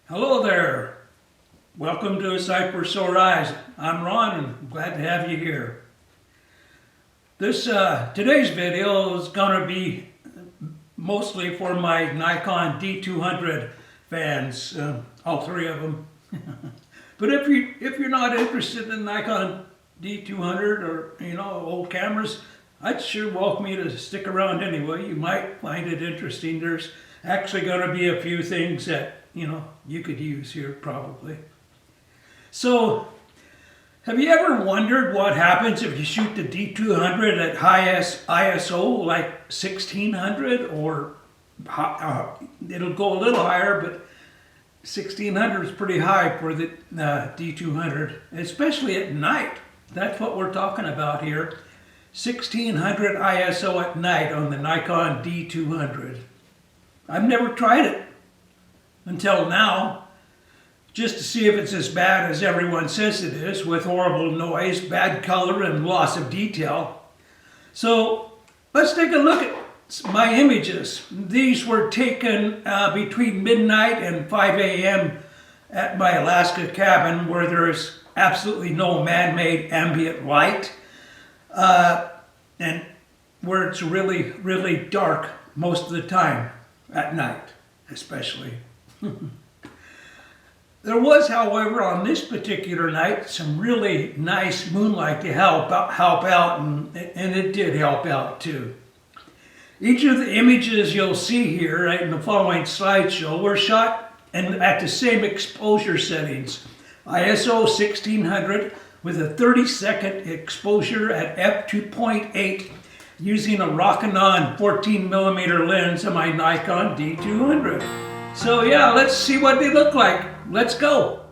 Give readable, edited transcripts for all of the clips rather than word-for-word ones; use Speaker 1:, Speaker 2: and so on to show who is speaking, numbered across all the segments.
Speaker 1: Hello there. Welcome to A Sight for Sore Eyes. I'm Ron and I'm glad to have you here. Today's video is going to be mostly for my Nikon D200 fans, all three of them. But if you're not interested in Nikon D200 or old cameras, I'd sure welcome you to stick around anyway. You might find it interesting. There's actually going to be a few things that you could use here probably. So, have you ever wondered what happens if you shoot the D200 at high ISO like 1600 or it'll go a little higher, but 1600 is pretty high for the D200, especially at night. That's what we're talking about here. 1600 ISO at night on the Nikon D200. I've never tried it until now, just to see if it's as bad as everyone says it is, with horrible noise, bad color, and loss of detail. So let's take a look at my images. These were taken between midnight and 5 a.m. at my Alaska cabin, where there's absolutely no man-made ambient light, and where it's really, really dark most of the time, at night especially. There was, however, on this particular night, some really nice moonlight to help out, and it did help out too. Each of the images you'll see here in the following slideshow were shot at the same exposure settings. ISO 1600 with a 30-second exposure at f2.8 using a Rokinon 14mm lens of my Nikon D200. So yeah, let's see what they look like. Let's go.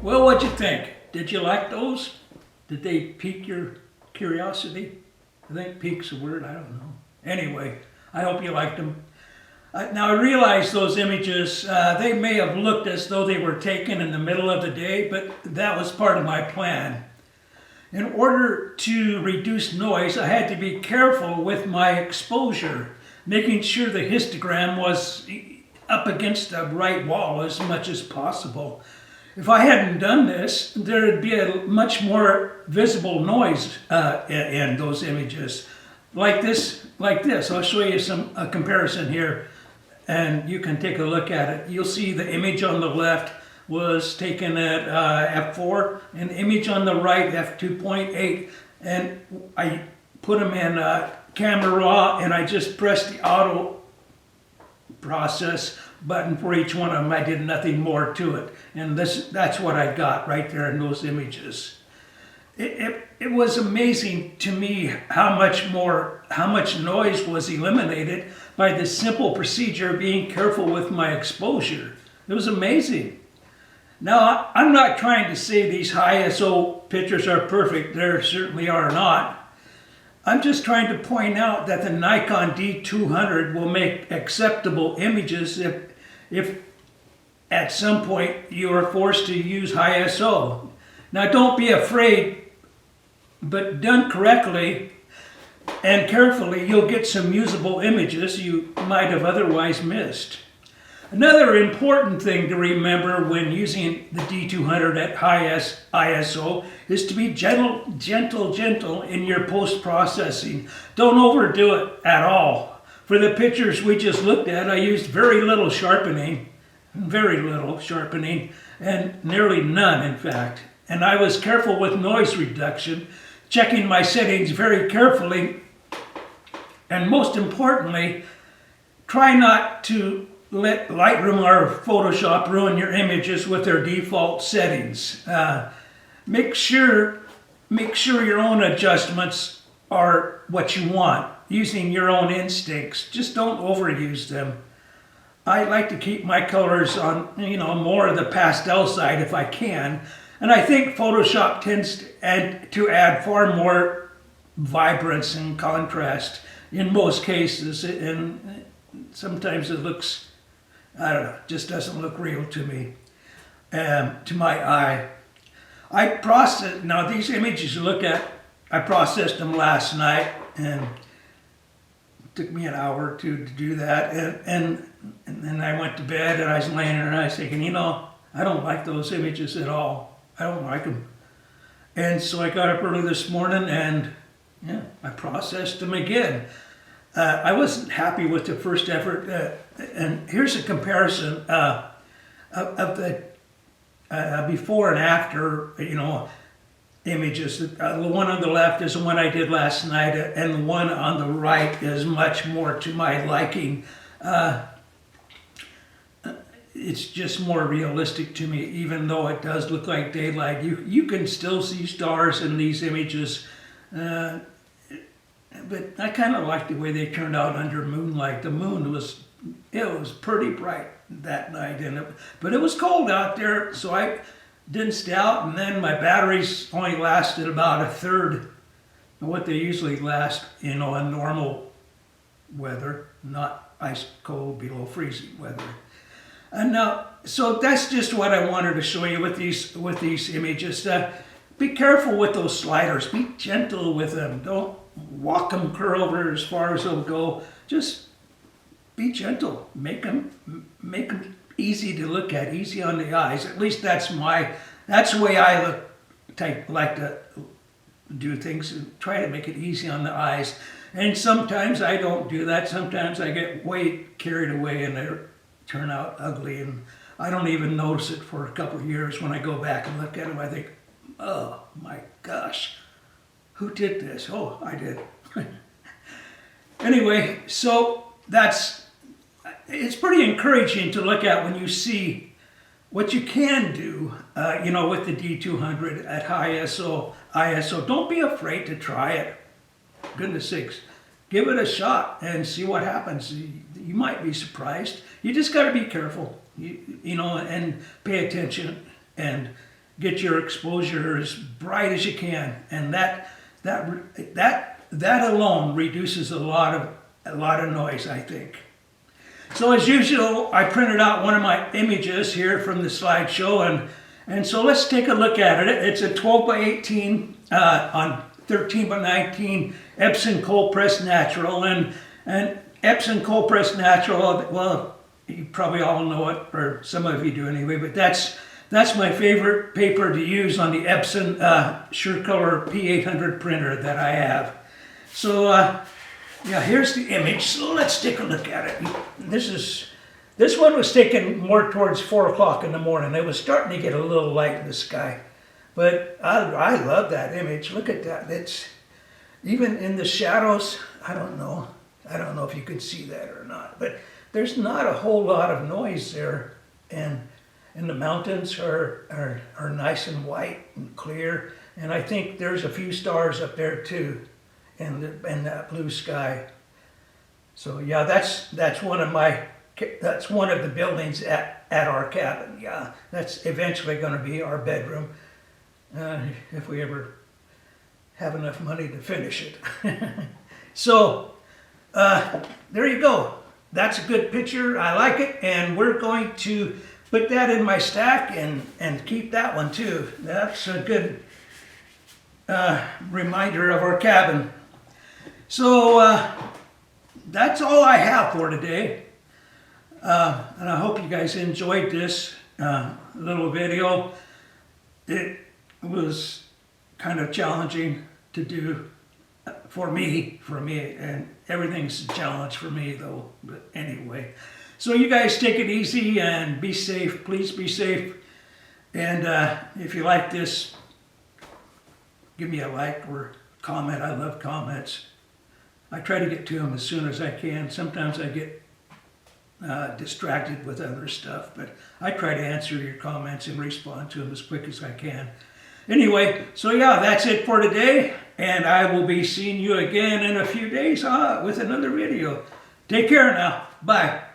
Speaker 1: Well, what'd you think? Did you like those? Did they pique your curiosity? I think pique's a word, I don't know. Anyway, I hope you liked them. Now I realize those images, they may have looked as though they were taken in the middle of the day, but that was part of my plan. In order to reduce noise, I had to be careful with my exposure, making sure the histogram was up against the right wall as much as possible. If I hadn't done this, there'd be a much more visible noise in those images. Like this. I'll show you a comparison here, and you can take a look at it. You'll see the image on the left was taken at f4, and the image on the right, f2.8, and I put them in camera raw, and I just pressed the auto process button for each one of them. I did nothing more to it. And that's what I got right there in those images. It was amazing to me how much noise was eliminated by this simple procedure of being careful with my exposure. It was amazing. Now, I'm not trying to say these high ISO pictures are perfect. They certainly are not. I'm just trying to point out that the Nikon D200 will make acceptable images if at some point you are forced to use high ISO. Now, don't be afraid, but done correctly and carefully, you'll get some usable images you might have otherwise missed. Another important thing to remember when using the D200 at high ISO is to be gentle in your post-processing. Don't overdo it at all. For the pictures we just looked at, I used very little sharpening, and nearly none, in fact. And I was careful with noise reduction, checking my settings very carefully, and most importantly, try not to let Lightroom or Photoshop ruin your images with their default settings. Make sure your own adjustments are what you want, using your own instincts. Just don't overuse them. I like to keep my colors on, more of the pastel side if I can. And I think Photoshop tends to add far more vibrance and contrast in most cases. And sometimes it looks, I don't know, just doesn't look real to me, to my eye. Now these images you look at, I processed them last night, and it took me an hour or two to do that. And then I went to bed, and I was laying there, and I was thinking, I don't like those images at all. I don't like them. And so I got up early this morning, and I processed them again. I wasn't happy with the first effort, and here's a comparison of the before and after, images. The one on the left is the one I did last night, and the one on the right is much more to my liking. It's just more realistic to me, even though it does look like daylight. You can still see stars in these images. But I kind of like the way they turned out under moonlight. The moon was pretty bright that night, but it was cold out there, so I didn't stay out. And then my batteries only lasted about a third of what they usually last, in normal weather, not ice cold below freezing weather. And so that's just what I wanted to show you with these images. Be careful with those sliders. Be gentle with them. Don't walk them curl over as far as they'll go. Just be gentle. Make them easy to look at, easy on the eyes. At least that's the way I like to do things, and try to make it easy on the eyes. And sometimes I don't do that. Sometimes I get way carried away and they turn out ugly, and I don't even notice it for a couple of years. When I go back and look at them, I think, oh my gosh, who did this? Oh, I did. Anyway, so it's pretty encouraging to look at when you see what you can do, with the D200 at high ISO. Don't be afraid to try it. Goodness sakes, give it a shot and see what happens. You might be surprised. You just got to be careful, and pay attention and get your exposure as bright as you can. And that alone reduces a lot of noise, I think. So as usual, I printed out one of my images here from the slideshow, and so let's take a look at it. It's a 12 by 18 on 13 by 19 Epson cold press natural, and Epson cold press natural. Well, you probably all know it, or some of you do anyway. But that's my favorite paper to use on the Epson SureColor P800 printer that I have. So here's the image. So let's take a look at it. This one was taken more towards 4 o'clock in the morning. It was starting to get a little light in the sky. But I love that image. Look at that. It's even in the shadows. I don't know if you could see that or not. But there's not a whole lot of noise there, and the mountains are nice and white and clear, and I think there's a few stars up there too, and that blue sky. So yeah, that's one of the buildings at our cabin. Yeah, that's eventually going to be our bedroom, if we ever have enough money to finish it. So there you go. That's a good picture. I like it, and we're going to put that in my stack and keep that one too. That's a good reminder of our cabin. So that's all I have for today. And I hope you guys enjoyed this little video. It was kind of challenging to do for me, and everything's a challenge for me though, but anyway. So you guys take it easy and be safe, please be safe. And if you like this, give me a like or comment. I love comments. I try to get to them as soon as I can. Sometimes I get distracted with other stuff, but I try to answer your comments and respond to them as quick as I can. Anyway, so yeah, that's it for today, and I will be seeing you again in a few days with another video. Take care now. Bye.